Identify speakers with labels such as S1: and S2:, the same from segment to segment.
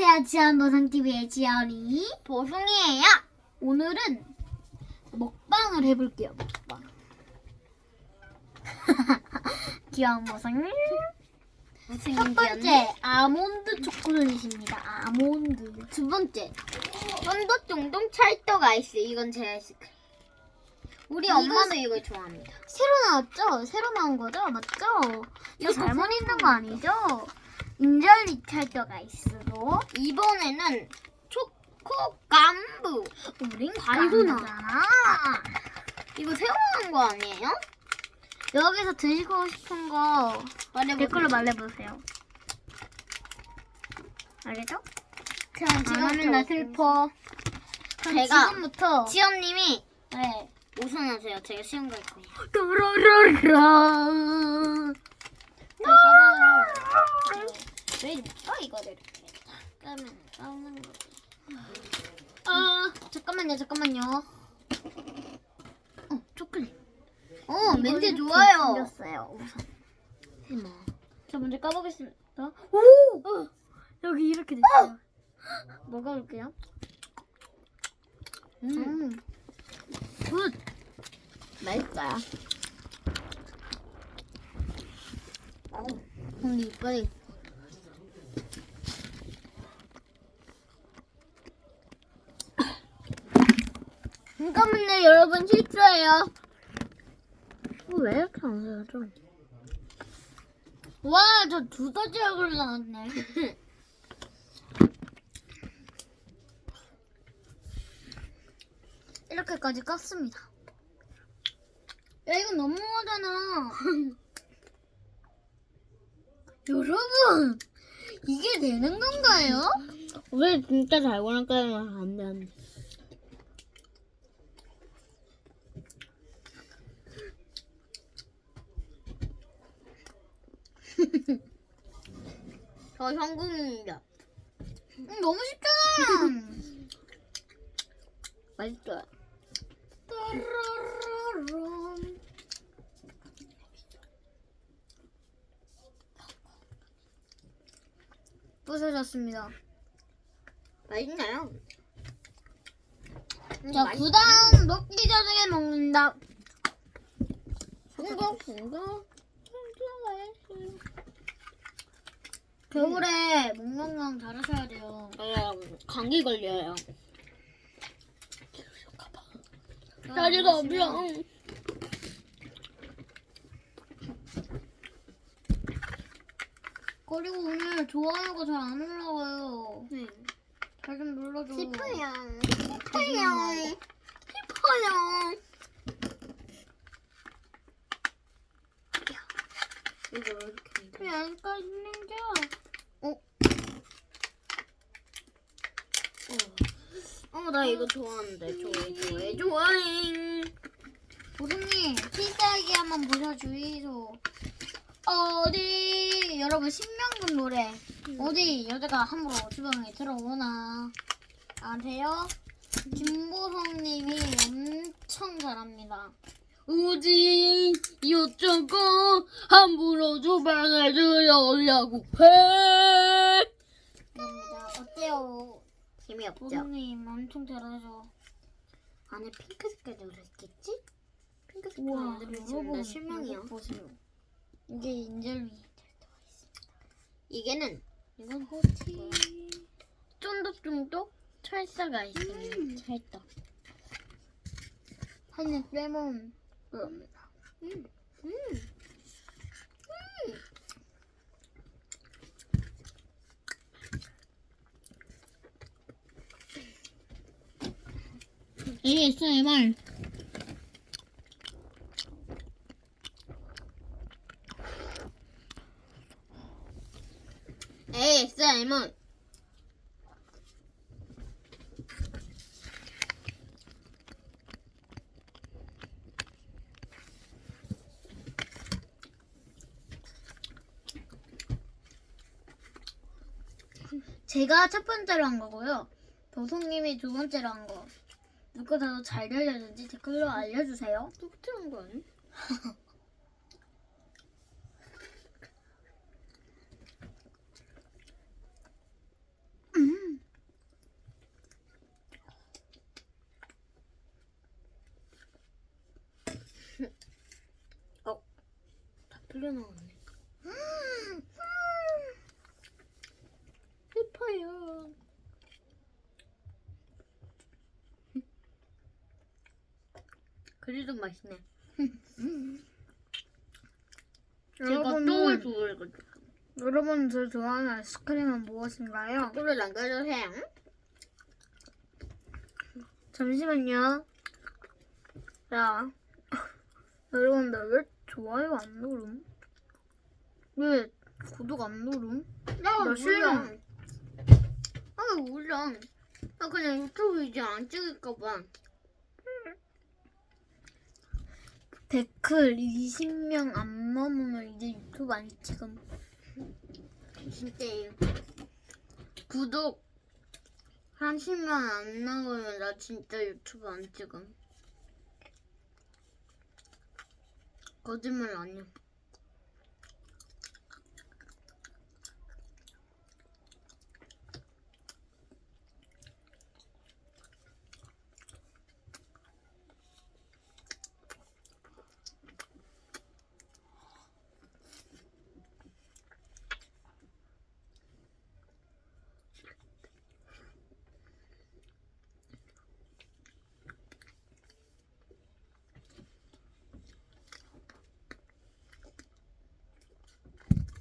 S1: 안녕하세요. 지안보상TV의 지안이
S2: 보승이에요.
S1: 오늘은 먹방을 해볼게요. 먹방. 지안보상 첫 번째 아몬드 초콜릿입니다. 아몬드.
S2: 두 번째 쫀득쫀득 찰떡 아이스. 이건 제 아이스크림. 우리 엄마도 이걸 좋아합니다.
S1: 새로 나왔죠? 새로 나온 거죠? 맞죠? 이거 잘못 있는 거 아니죠? 인절미 찰떡 아이스로
S2: 이번에는 초코 깐부.
S1: 우린
S2: 달고나.
S1: 달고나잖아.
S2: 이거 새로 나온 거 아니에요?
S1: 여기서 드시고 싶은 거 댓글로 말해보세요. 알겠죠?
S2: 그럼
S1: 안
S2: 지금
S1: 하면 나 슬퍼. 그럼
S2: 제가
S1: 지금부터
S2: 지연님이
S1: 네.
S2: 우선하세요. 제가 시험 갈 거예요.
S1: 또로로로.
S2: 왜 이렇게 이거를 이렇게 까는 거.
S1: 잠깐만요. 초콜릿.
S2: 멘트 좋아요.
S1: 생겼어요. 우선.
S2: 해봐.
S1: 자, 먼저 까보겠습니다. 오! 여기 이렇게 됐어요. 먹어볼게요. 굿!
S2: 맛있어요. 근데 이빨이
S1: 잠깐만요, 여러분 실수예요. 왜 이렇게 안 써야죠? 와, 저 두더지 얼굴 나왔네. 이렇게까지 깠습니다. 야, 이건 너무하잖아. 여러분, 이게 되는 건가요?
S2: 왜 진짜 달고나 까면 안 돼. 저 현금입니다.
S1: 너무 쉽잖아.
S2: 맛있어요.
S1: 따라라란. 부서졌습니다.
S2: 맛있나요?
S1: 자, 그다음 먹기 전에 먹는다. 겨울에 몽롱롱 잘하셔야 돼요.
S2: 감기 걸려요.
S1: 다리가 없어. 그리고 오늘 좋아하는 거 잘 안 올라와요.
S2: 네.
S1: 잘 좀 눌러줘.
S2: 싶어요.
S1: 싶어요.
S2: 이거 이렇게.
S1: 왜 안까지 있는겨?
S2: 나 이거 좋아하는데. 좋아해.
S1: 보승님, 필살기 한번 보셔주이소. 어디, 여러분, 신명분 노래. 어디 여자가 함부로 주방에 들어오나. 아세요? 김보성님이 엄청 잘합니다.
S2: 어디 이쪽고 함부로 주방에 들어오려고 해.
S1: 감사합니다. 어때요?
S2: 재미없죠?
S1: 보성님 엄청 잘하죠.
S2: 안에 핑크 색깔 들어있겠지? 핑크 색깔
S1: 우와,
S2: 안 들어있으면 나 실망이야.
S1: 이거 보세요. 이게 인절미.
S2: 이게는
S1: 이건 호티. 쫀득쫀득 찰싸가 있습니다. 찰떡. 한입 빼면 그럽니다.
S2: ASMR. ASMR.
S1: 제가 첫 번째로 한 거고요. 도성님이 두 번째로 한 거. 누가 더 잘 들렸는지 댓글로 알려주세요.
S2: 똑똑한 거 아니? 흘려나왔네. 슬퍼요. 그래도 맛있네. 제가 떡을 좋아해가지고.
S1: 여러분 저 좋아하는 아이스크림은 무엇인가요?
S2: 댓글을 남겨주세요.
S1: 잠시만요. 야, 여러분들 왜 좋아요 안 누름? 왜 구독 안 누름? 나 실망.
S2: 아, 몰라. 나 그냥 유튜브 이제 안 찍을까봐.
S1: 댓글 20명 안 넘으면 이제 유튜브 안 찍음.
S2: 진짜예요. 구독 30만 안 나오면 나 진짜 유튜브 안 찍음. 거짓말 아니야.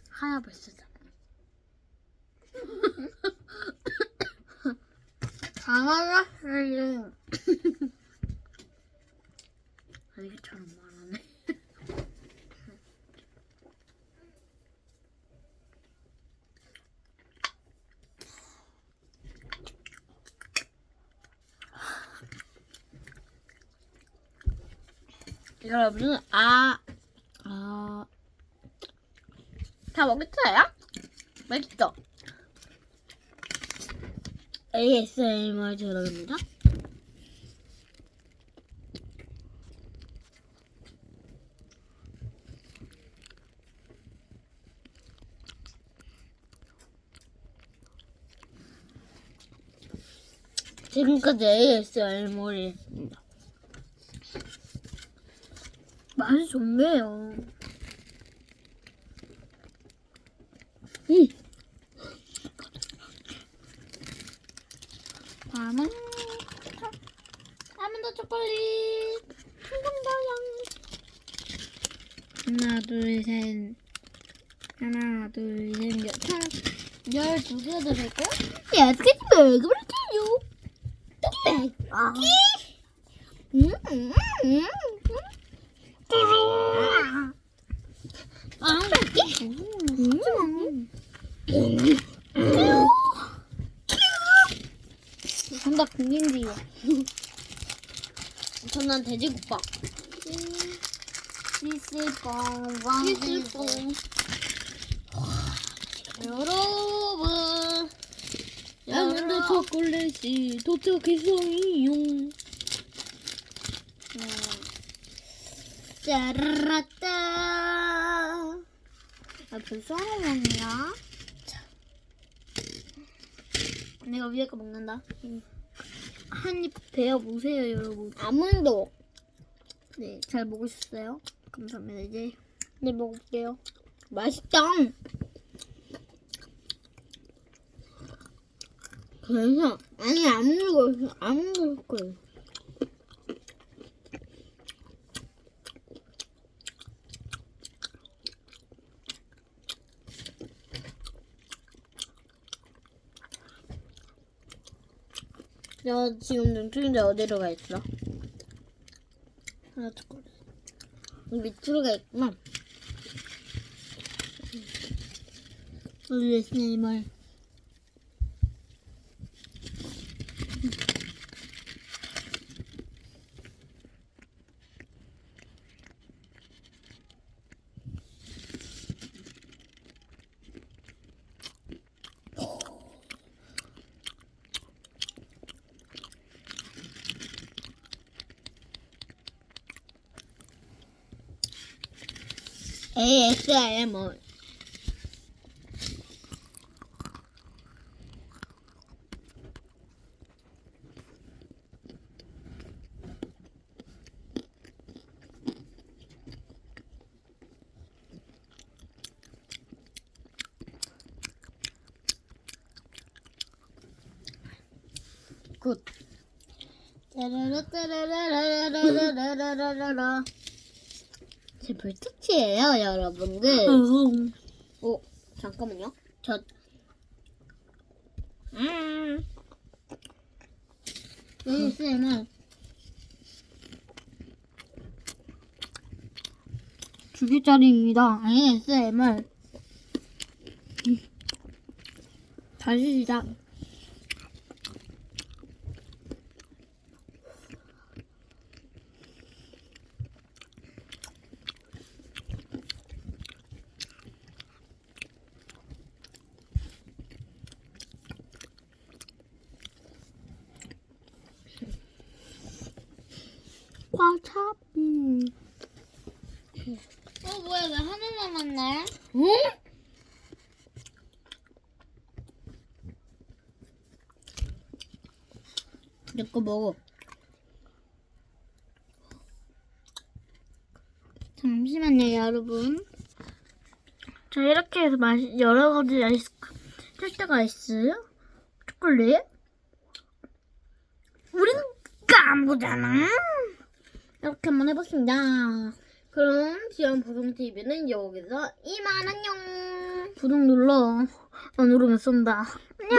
S2: 하나 벌써 다.
S1: 강아지를
S2: 아기처럼 말하네. 여러분, 다 먹었어요? 맛있죠? ASMR 들어갑니다. 지금까지 ASMR입니다.
S1: 맛이 좋네요. 다음은
S2: 아몬드 초콜릿 풍덩다양.
S1: 하나 둘셋 하나 둘셋 총 12개 들을걸?
S2: 야, 어떻게 왜 그럴까요? 뚝배기.
S1: 정답 공긴지요.
S2: 저는 돼지국밥.
S1: 시스뽕
S2: 시스뽕. 여러분, 아몬드 초콜릿이 도착했어요. 짜라라따.
S1: 아, 벌써 하나 먹냐? 내가 위에 거 먹는다. 한 입 베어보세요, 여러분.
S2: 아몬드.
S1: 네, 잘 먹으셨어요? 감사합니다. 이제 네, 먹을게요.
S2: 맛있다. 그래서 아니 안 먹을 거예요. 너 지금 눈뜨는데 어디로 가 있어?
S1: 하나 초콜릿.
S2: 밑으로 가 있구나.
S1: ASMR.
S2: ASMR.
S1: 굿. 따라라따라라라라라라라라라. 제 불특치예요, 여러분들.
S2: 오, 잠깐만요.
S1: 저 ASMR 주기자리입니다. ASMR 다시 시작. 과차비.
S2: 뭐야, 왜 하나 남았네?
S1: 응? 내 거 먹어. 잠시만요, 여러분. 자, 이렇게 해서 여러 가지 찰떡 아이스, 초콜릿. 우린 까무잖아. 이렇게 한번 해봤습니다. 그럼 지금 부동TV는 여기서 이만 안녕. 구독 눌러. 안 누르면 쏜다. 안녕.